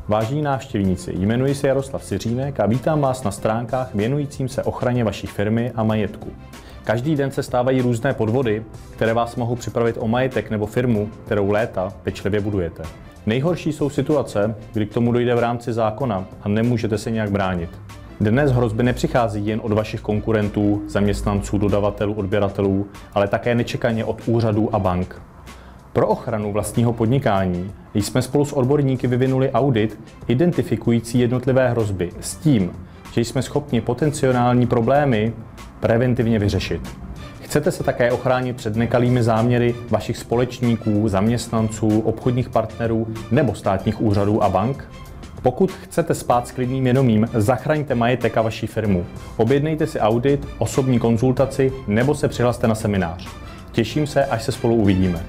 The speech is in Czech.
Vážení návštěvníci, jmenuji se Jaroslav Siřínek a vítám vás na stránkách věnujícím se ochraně vaší firmy a majetku. Každý den se stávají různé podvody, které vás mohou připravit o majetek nebo firmu, kterou léta pečlivě budujete. Nejhorší jsou situace, kdy k tomu dojde v rámci zákona a nemůžete se nějak bránit. Dnes hrozby nepřichází jen od vašich konkurentů, zaměstnanců, dodavatelů, odběratelů, ale také nečekaně od úřadů a bank. Pro ochranu vlastního podnikání jsme spolu s odborníky vyvinuli audit identifikující jednotlivé hrozby s tím, že jsme schopni potenciální problémy preventivně vyřešit. Chcete se také ochránit před nekalými záměry vašich společníků, zaměstnanců, obchodních partnerů nebo státních úřadů a bank? Pokud chcete spát s klidným vědomím, zachraňte majetek a vaši firmu. Objednejte si audit, osobní konzultaci nebo se přihlaste na seminář. Těším se, až se spolu uvidíme.